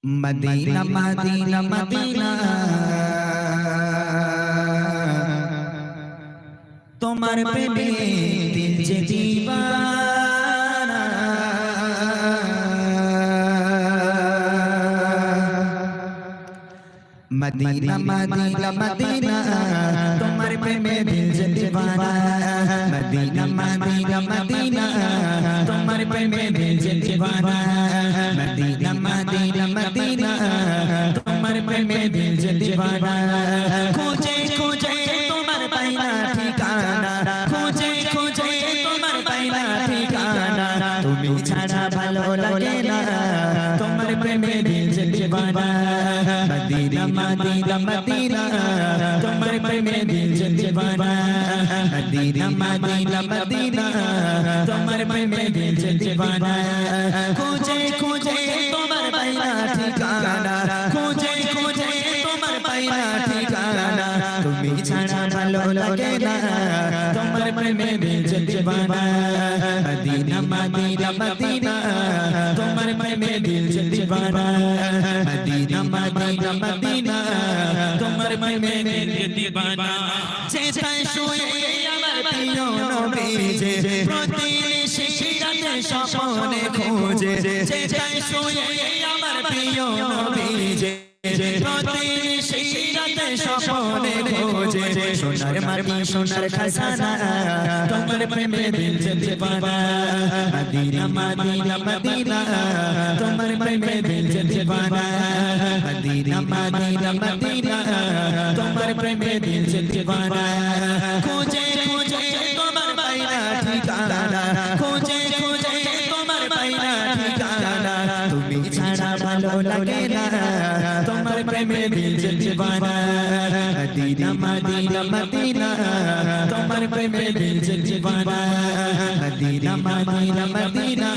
Medina Medina Medina तुम्हारे प्रेमे दिल जे दीवाना मदीना मदीना मदीना तुम्हारे प्रेमे दिल जे दीवाना मदीना मदीना मदीना तुम्हारे प्रेमे दिल जे दीवाना मदीना मदीना मदीना तुम्हारे प्रेमे दिल जे दीवाना खोजे खोजे तुम्हारे पाइना ठिकाना खोजे खोजे तुम्हारे पाइना ठिकाना তুমি ছাড়া ভালো লাগে না তোমার প্রেমে দিল যে दीवाना मदीना मदीना मदीना तुम्हारे प्रेमे दिल जे दीवाना मदीना मदीना मदीना तुम्हारे प्रेमे दिल जे दीवाना खोजे खोजे तुम्हारे पाइना ठिकाना खोजे खोजे तुम्हारे पाइना ठिकाना তুমি ছাড়া ভালো লাগে না তোমার প্রেমে দিল যে दीवाना मदीना मदीना मदीना तुम्हारे प्रेमे दिल जे दीवाना मदीना मदीना मदीना तुम्हारे प्रेमे दिल जे दीवाना চেতায় শুয়ে আমার প্রিয় নবীজি প্রতিনিশি রাতে স্বপ্নে খোঁজে চেতায় শুয়ে আমার প্রিয় নবীজি প্রতিনিশি রাতে স্বপ্নে খোঁজে সোনার মাটি সোনার খাজানা তোমার প্রেমে দিল যে दीवाना मदीना मदीना मदीना तुम्हारे प्रेमे दिल जे दीवाना मदीना मदीना मदीना तुम्हारे प्रेमे दिल जे दीवाना खोजे खोजे तुम्हारे पाइना ठिकाना खोजे खोजे तुम्हारे पाइना ठिकाना তুমি ছাড়া ভালো লাগে না তোমার প্রেমে দিল যে दीवाना मदीना मदीना मदीना तुम्हारे प्रेमे दिल जे दीवाना मदीना मदीना मदीना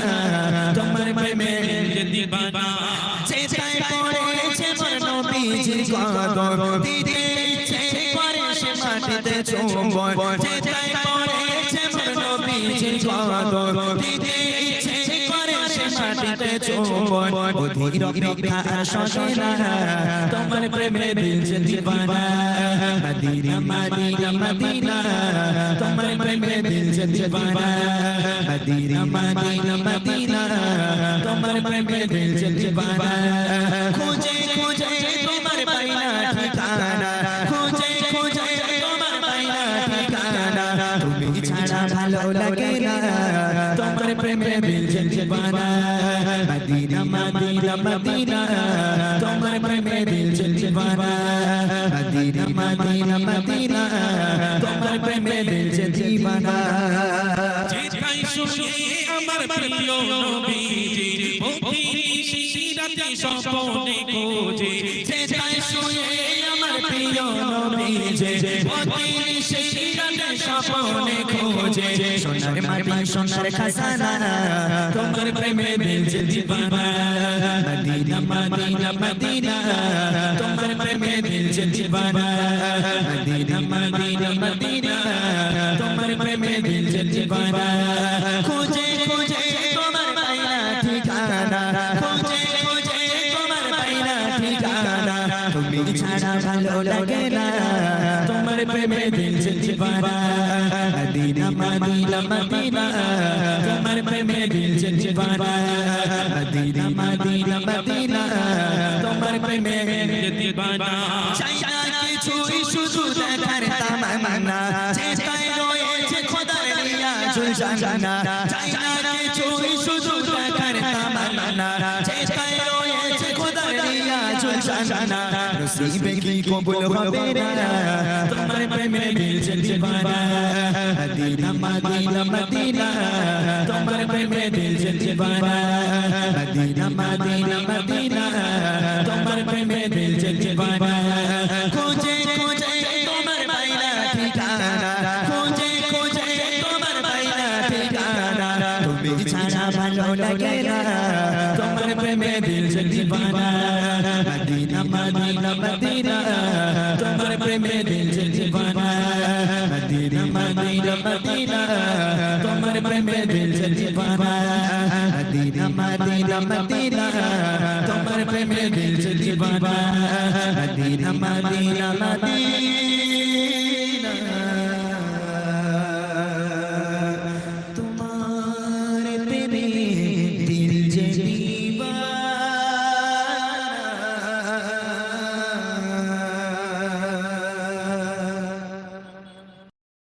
तुम्हारे प्रेमे दिल जे दीवाना চেতায় পড়েছে মোর নবীজির কদর দিতে ইচ্ছে করে সে মাটিতে চুম্বন চেতায় পড়েছে মোর নবীজির কদর দিতে ইচ্ছে করে সে মাটিতে চুম্বন অধীর অপেক্ষা সজনা তোমার প্রেমে দিল যে दीवाना मदीना मदीना मदीना तुम्हारे प्रेमे दिल जे दीवाना मदीना मदीना मदीना तुम्हारे प्रेमे दिल जे दीवाना खोजे खोजे तुम्हारे पाइना ठिकाना खोजे खोजे तुम्हारे पाइना ठिकाना তুমি ছাড়া ভালো লাগে না তোমার প্রেমে দিল যে दीवाना मदीना मदीना मदीना तुम्हारे प्रेमे दिल जे दीवाना मदीना मदीना मदीना तुम्हारे प्रेमे दिल जे दीवाना চেতায় শুয়ে আমার প্রিয় নবীজি প্রতিনিশি রাতে স্বপ্নে খোঁজে চেতায় শুয়ে আমার প্রিয় নবীজি প্রতিনিশি রাতে স্বপ্নে খোঁজে সোনার মাটি সোনার খাজানা তোমার প্রেমে দিল যে दीवाना मदीना मदीना मदीना तुम्हारे प्रेमे दिल जे दीवाना मदीना मदीना मदीना तुम्हारे प्रेमे दिल जे दीवाना खोजे खोजे तुम्हारे पाइना ठिकाना खोजे खोजे तुम्हारे पाइना ठिकाना তুমি ছাড়া ভালো লাগে না তোমার প্রেমে দিল যে दीवाना मदीना मदीना मदीना तुम्हारे प्रेमे दिल जे दीवाना मदीना मदीना मदीना तुम्हारे प्रेमे दिल जे दीवाना চাই না কিছুই শুধু দেখার তামান্না চেষ্টায় রয়েছে খোদার নিয়াজুল জানা চাই না কিছুই শুধু দেখার তামান্না চেষ্টায় রয়েছে খোদার নিয়াজুল জানা নসিবে কি কবুল হবে না তোমার প্রেমে দিল যে दीवाना मदीना मदीना मदीना तुम्हारे प्रेमे दिल जे दीवाना मदीना मदीना मदीना तुम्हारे प्रेमे दिल जे दीवाना खोजे खोजे तुम्हारे पाइना ठिकाना खोजे खोजे तुम्हारे पाइना ठिकाना তুমি ছাড়া ভালো লাগে না তোমার প্রেমে दिल जे दीवाना मदीना मदीना मदीना तुम्हारे प्रेम में दिल से दीवाना मदीना मदीना मदीना तुम्हारे प्रेम में दिल से दीवाना मदीना मदीना मदीना तुम्हारे प्रेम में दिल से दीवाना मदीना मदीना मदीना